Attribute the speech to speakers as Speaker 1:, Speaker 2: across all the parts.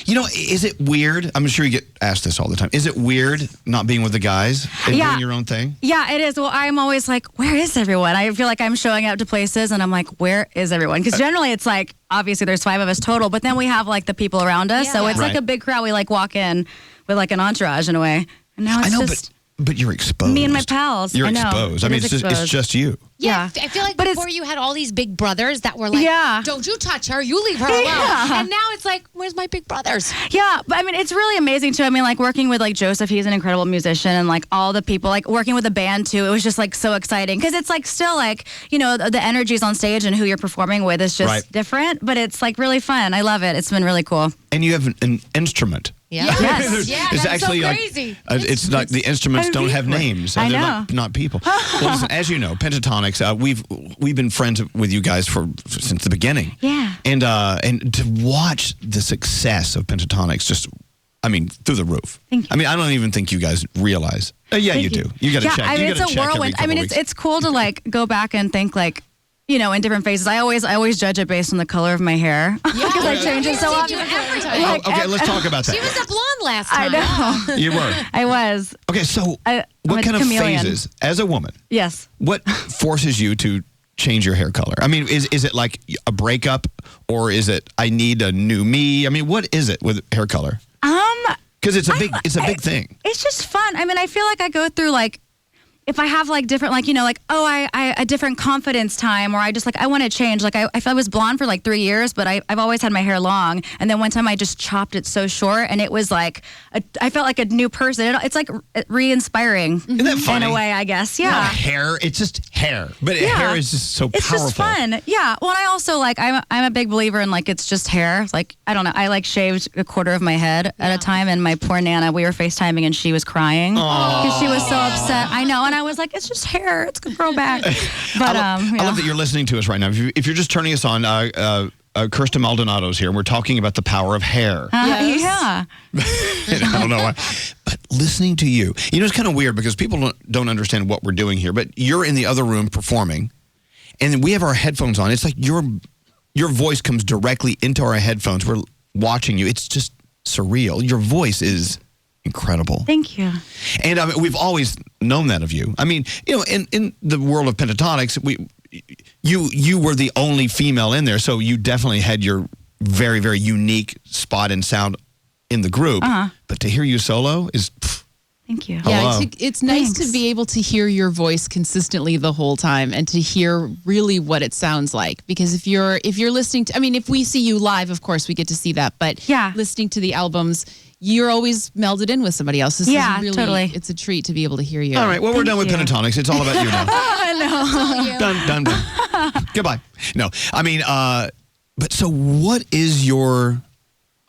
Speaker 1: You know, is it weird? I'm sure you get asked this all the time. Is it weird not being with the guys and doing your own thing?
Speaker 2: Yeah, it is. Well, I'm always like, where is everyone? I feel like I'm showing up to places and I'm like, where is everyone? Because generally it's like, obviously there's 5 of us total, but then we have like the people around us. So it's like a big crowd. We like walk in with like an entourage in a way. And now it's just...
Speaker 1: But you're exposed.
Speaker 2: Me and my pals.
Speaker 1: You're exposed. I mean, it's just you.
Speaker 3: Yeah, I feel like before you had all these big brothers that were like, don't you touch her, you leave her alone. And now it's like, where's my big brothers?
Speaker 2: Yeah, but I mean, it's really amazing too. I mean, like working with like Joseph, he's an incredible musician, and like all the people, like working with the band too, it was just like so exciting because it's like still like, you know, the energies on stage and who you're performing with is just different, but it's like really fun. I love it. It's been really cool.
Speaker 1: And you have an instrument.
Speaker 3: Yeah.
Speaker 2: Yes.
Speaker 1: It's
Speaker 3: that's
Speaker 1: actually
Speaker 3: so crazy.
Speaker 1: It's like the instruments don't have names.
Speaker 2: I
Speaker 1: They're
Speaker 2: know.
Speaker 1: not people. Well, listen, as you know, Pentatonix, we've been friends with you guys since the beginning.
Speaker 2: Yeah.
Speaker 1: And to watch the success of Pentatonix just, I mean, through the roof.
Speaker 2: Thank you.
Speaker 1: I mean, I don't even think you guys realize. Yeah, you do. You got to check.
Speaker 2: I mean, it's a whirlwind. I mean, it's cool to like go back and think like, you know, in different phases. I always judge it based on the color of my hair. Because I change it so often.
Speaker 1: Okay, let's talk about that.
Speaker 3: She was a blonde last time.
Speaker 2: I know.
Speaker 1: You were.
Speaker 2: I was.
Speaker 1: Okay, so what kind of phases, as a woman, what forces you to change your hair color? I mean, is it like a breakup, or is it I need a new me? I mean, what is it with hair color? Because it's a big thing. It's
Speaker 2: just fun. I mean, I feel like I go through like, if I have like different, like, you know, like, I a different confidence time, or I just like, I want to change. Like I was blonde for like 3 years, but I've always had my hair long. And then one time I just chopped it so short, and it was like, I felt like a new person. It's like re-inspiring.
Speaker 1: Isn't that funny?
Speaker 2: In a way, I guess. Yeah.
Speaker 1: Not hair, it's just hair. But hair is just so powerful.
Speaker 2: It's just fun. Yeah. Well, and I also like, I'm a big believer in like, it's just hair. Like, I don't know. I like shaved a quarter of my head at a time, and my poor Nana, we were FaceTiming and she was crying because she was so upset. I know. And I was like, it's just hair. It's going to grow back. But
Speaker 1: I love that you're listening to us right now. If you're just turning us on, Kirstin Maldonado is here, and we're talking about the power of hair.
Speaker 2: Yeah.
Speaker 1: I don't know why. But listening to you, you know, it's kind of weird because people don't understand what we're doing here, but you're in the other room performing, and we have our headphones on. It's like your voice comes directly into our headphones. We're watching you. It's just surreal. Your voice is incredible.
Speaker 2: Thank you.
Speaker 1: And I mean, we've always known that of you. I mean, you know, in the world of Pentatonix, you were the only female in there, so you definitely had your very, very unique spot and sound in the group. But to hear you solo is...
Speaker 2: Thank you.
Speaker 4: Yeah, it's nice to be able to hear your voice consistently the whole time, and to hear really what it sounds like. Because if you're listening to, I mean, if we see you live, of course we get to see that. But listening to the albums, you're always melded in with somebody else. This is really,
Speaker 2: totally.
Speaker 4: It's a treat to be able to hear you.
Speaker 1: All right, well, we're done with Pentatonix. It's all about you now.
Speaker 2: I know.
Speaker 1: Done. Goodbye. No, I mean, but so what is your,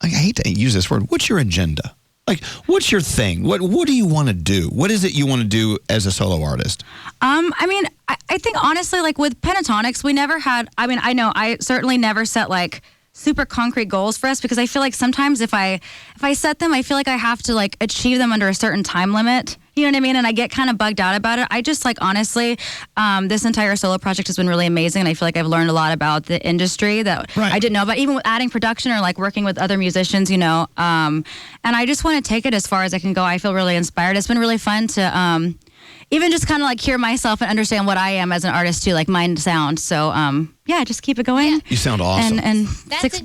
Speaker 1: I hate to use this word, what's your agenda? Like, what's your thing? What do you want to do? What is it you want to do as a solo artist?
Speaker 2: I mean, I think honestly, like with Pentatonix, we never had, I mean, I know I certainly never set like super concrete goals for us, because I feel like sometimes if I set them, I feel like I have to like achieve them under a certain time limit. You know what I mean? And I get kind of bugged out about it. I just like, honestly, this entire solo project has been really amazing. And I feel like I've learned a lot about the industry that I didn't know about, even with adding production or like working with other musicians, you know. And I just want to take it as far as I can go. I feel really inspired. It's been really fun to even just kind of like hear myself and understand what I am as an artist too, like mind sound. So yeah, just keep it going. Yeah.
Speaker 1: You sound awesome.
Speaker 2: And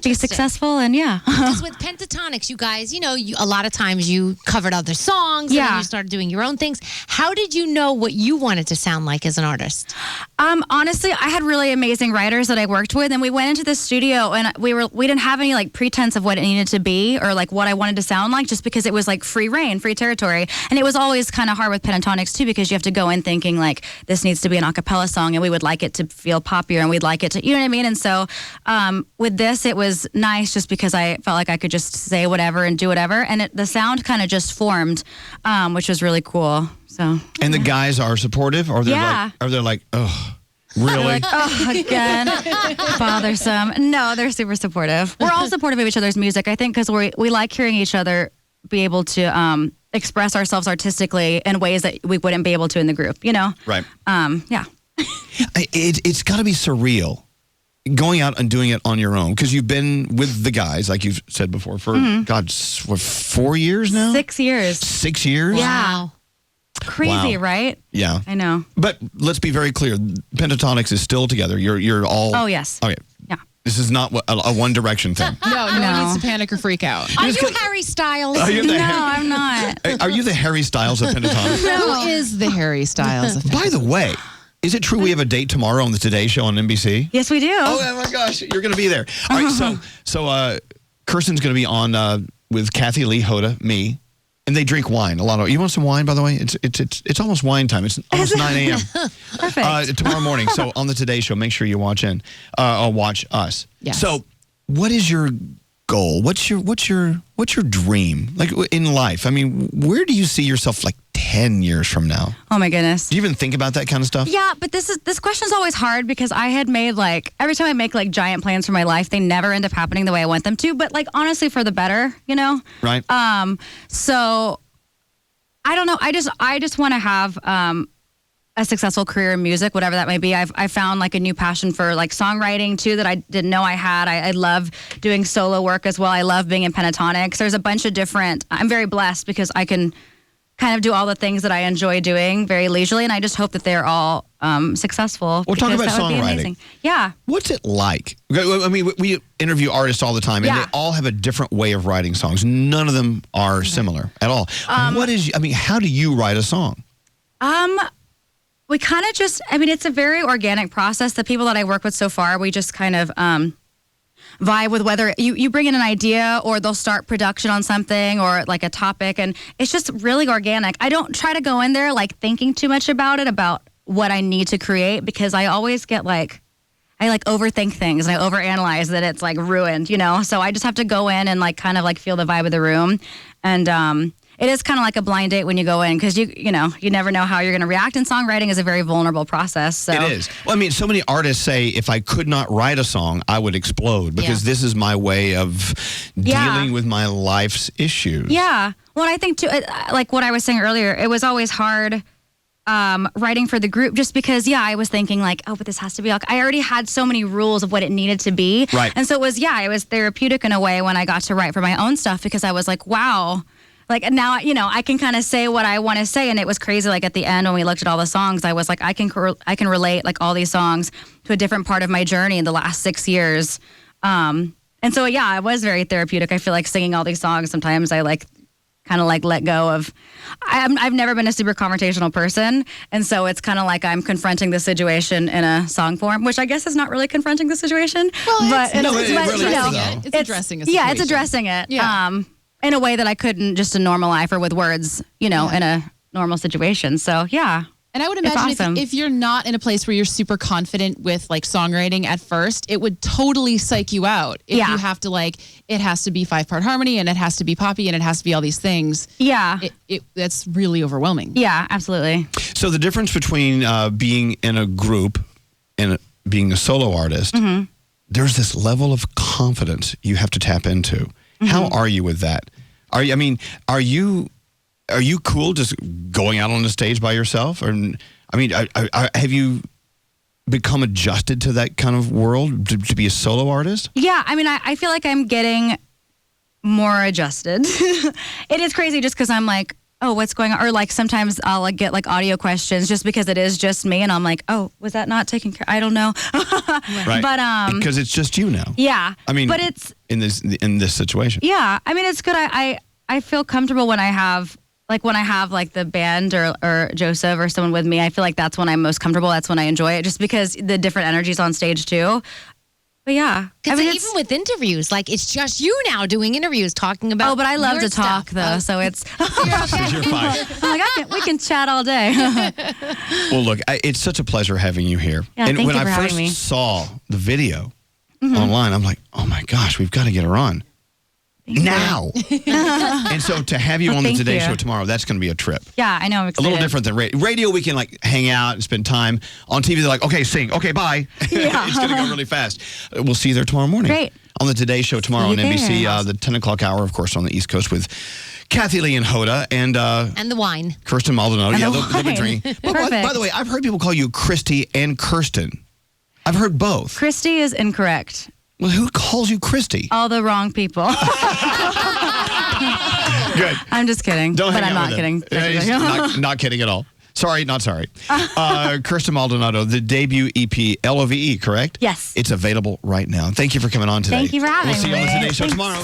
Speaker 2: be successful, and
Speaker 3: Because with Pentatonix, you guys, you know, a lot of times you covered other songs, and then you started doing your own things. How did you know what you wanted to sound like as an artist?
Speaker 2: Honestly, I had really amazing writers that I worked with, and we went into the studio, and we didn't have any like pretense of what it needed to be or like what I wanted to sound like, just because it was like free reign, free territory. And it was always kind of hard with Pentatonix too, because you have to go in thinking like this needs to be an a cappella song, and we would like it to feel poppier, and we'd like it to, you know what I mean? And so with this, it was nice just because I felt like I could just say whatever and do whatever, and the sound kind of just formed, which was really cool. So.
Speaker 1: And the guys are supportive, or they're like, oh, really?
Speaker 2: Like, oh, again, bothersome. No, they're super supportive. We're all supportive of each other's music, I think, because we like hearing each other be able to express ourselves artistically in ways that we wouldn't be able to in the group, you know?
Speaker 1: Right.
Speaker 2: Yeah.
Speaker 1: It's got to be surreal going out and doing it on your own, because you've been with the guys, like you've said before, for, God, what, 4 years now?
Speaker 2: 6 years.
Speaker 1: 6 years?
Speaker 3: Wow.
Speaker 2: Crazy, right?
Speaker 1: Yeah.
Speaker 2: I know.
Speaker 1: But let's be very clear. Pentatonix is still together. You're all...
Speaker 2: Oh, yes.
Speaker 1: Okay.
Speaker 2: Yeah.
Speaker 1: This is not a One Direction thing.
Speaker 4: No one needs to panic or freak out.
Speaker 3: Are you Harry Styles?
Speaker 2: I'm not.
Speaker 1: Are you the Harry Styles of Pentatonix?
Speaker 4: Who is the Harry Styles of
Speaker 1: By the way, is it true we have a date tomorrow on the Today Show on NBC?
Speaker 2: Yes, we do.
Speaker 1: Oh my gosh, you're going to be there. All right, so Kirstin's going to be on with Kathy Lee Hoda, me, and they drink wine. A lot of. You want some wine, by the way? It's almost wine time. It's almost 9 a.m.
Speaker 2: Perfect.
Speaker 1: Tomorrow morning. So on the Today Show, make sure you watch in or watch us.
Speaker 4: Yes.
Speaker 1: So, what is your goal? What's your dream like in life? I mean, where do you see yourself like 10 years from now?
Speaker 2: Oh my goodness.
Speaker 1: Do you even think about that kind of stuff?
Speaker 2: Yeah, but this question's always hard because I had made like every time I make like giant plans for my life, they never end up happening the way I want them to. But like honestly, for the better, you know.
Speaker 1: Right.
Speaker 2: So I don't know. I just want to have a successful career in music, whatever that may be. I found like a new passion for like songwriting too that I didn't know I had. I love doing solo work as well. I love being in Pentatonix. There's a bunch of different. I'm very blessed because I can kind of do all the things that I enjoy doing very leisurely, and I just hope that they're all successful.
Speaker 1: We'll talk about
Speaker 2: that would be
Speaker 1: songwriting.
Speaker 2: amazing. Yeah.
Speaker 1: What's it like? I mean, we interview artists all the time, and they all have a different way of writing songs. None of them are similar at all. How do you write a song?
Speaker 2: We kind of just, it's a very organic process. The people that I work with so far, we just kind of vibe with whether you bring in an idea or they'll start production on something or like a topic, and it's just really organic. I don't try to go in there like thinking too much about it, about what I need to create, because I always get like, I like overthink things and I overanalyze that it's like ruined, you know? So I just have to go in and like kind of like feel the vibe of the room. And it is kind of like a blind date when you go in, because you never know how you're going to react, and songwriting is a very vulnerable process. So.
Speaker 1: It is. Well, I mean, so many artists say, if I could not write a song, I would explode, because this is my way of dealing with my life's issues.
Speaker 2: Yeah. Well, I think too, like what I was saying earlier, it was always hard writing for the group, just because, I was thinking like, oh, but this has to be, I already had so many rules of what it needed to be.
Speaker 1: Right.
Speaker 2: And so it was therapeutic in a way when I got to write for my own stuff, because I was like, wow. Like now, I can kind of say what I want to say. And it was crazy. Like at the end, when we looked at all the songs, I was like, I can relate like all these songs to a different part of my journey in the last 6 years. And so, it was very therapeutic. I feel like singing all these songs, sometimes I like kind of like let go of, I've never been a super confrontational person. And so it's kind of like I'm confronting the situation in a song form, which I guess is not really confronting the situation.
Speaker 4: Well,
Speaker 2: but
Speaker 4: it's addressing a situation.
Speaker 2: Yeah, it's addressing it. Yeah. In a way that I couldn't just in normal life or with words, in a normal situation. So, yeah.
Speaker 4: And I would imagine if you're not in a place where you're super confident with like songwriting at first, it would totally psych you out if you have to it has to be 5-part harmony and it has to be poppy and it has to be all these things.
Speaker 2: Yeah.
Speaker 4: That's really overwhelming.
Speaker 2: Yeah, absolutely.
Speaker 1: So the difference between being in a group and being a solo artist, there's this level of confidence you have to tap into. How are you with that? Are you cool just going out on the stage by yourself? Or have you become adjusted to that kind of world to be a solo artist?
Speaker 2: Yeah, I feel like I'm getting more adjusted. It is crazy just because I'm like, oh, what's going on? Or like sometimes I'll like get like audio questions just because it is just me, and I'm like, oh, was that not taken care? I don't know.
Speaker 1: Right.
Speaker 2: But
Speaker 1: because it's just you now.
Speaker 2: Yeah.
Speaker 1: But
Speaker 2: it's
Speaker 1: in this situation.
Speaker 2: Yeah. It's good. I feel comfortable when I have like the band or Joseph or someone with me. I feel like that's when I'm most comfortable. That's when I enjoy it, just because the different energies on stage too. But yeah.
Speaker 3: Because even with interviews, like it's just you now doing interviews talking about.
Speaker 2: Oh, but I love to
Speaker 3: stuff.
Speaker 2: talk though, so it's.
Speaker 1: You're fine.
Speaker 2: I'm like, we can chat all day.
Speaker 1: Well, look, it's such a pleasure having you here.
Speaker 2: Yeah,
Speaker 1: and
Speaker 2: thank
Speaker 1: when
Speaker 2: you for
Speaker 1: I
Speaker 2: having
Speaker 1: first
Speaker 2: me.
Speaker 1: saw the video online, I'm like, oh my gosh, we've got to get her on. Now. And so to have you on the Today Show tomorrow, that's going to be a trip.
Speaker 2: Yeah, I know. I'm excited.
Speaker 1: A little different than radio. Radio, we can like hang out and spend time. On TV, they're like, okay, sing. Okay, bye.
Speaker 2: Yeah.
Speaker 1: It's going to go really fast. We'll see you there tomorrow morning.
Speaker 2: Great.
Speaker 1: On the Today Show tomorrow on
Speaker 2: See you
Speaker 1: NBC,
Speaker 2: there.
Speaker 1: the 10 o'clock hour, of course, on the East Coast with Kathy Lee and Hoda and
Speaker 3: the wine.
Speaker 1: Kirstin Maldonado.
Speaker 2: And
Speaker 1: Yeah,
Speaker 2: the
Speaker 1: they'll be
Speaker 2: wine.
Speaker 1: drinking. But
Speaker 2: Perfect.
Speaker 1: by the way, I've heard people call you Christy and Kirstin. I've heard both.
Speaker 2: Christy is incorrect.
Speaker 1: Well, who calls you Christy?
Speaker 2: All the wrong people.
Speaker 1: Good.
Speaker 2: I'm just kidding.
Speaker 1: Don't
Speaker 2: but
Speaker 1: hang
Speaker 2: I'm
Speaker 1: out
Speaker 2: not
Speaker 1: with
Speaker 2: kidding.
Speaker 1: him. Not kidding at all. Sorry, not sorry. Kirstin Maldonado, the debut EP, LOVE, correct?
Speaker 2: Yes.
Speaker 1: It's available right now. Thank you for coming on today.
Speaker 2: Thank you for having me.
Speaker 1: We'll see you on the Today Show tomorrow.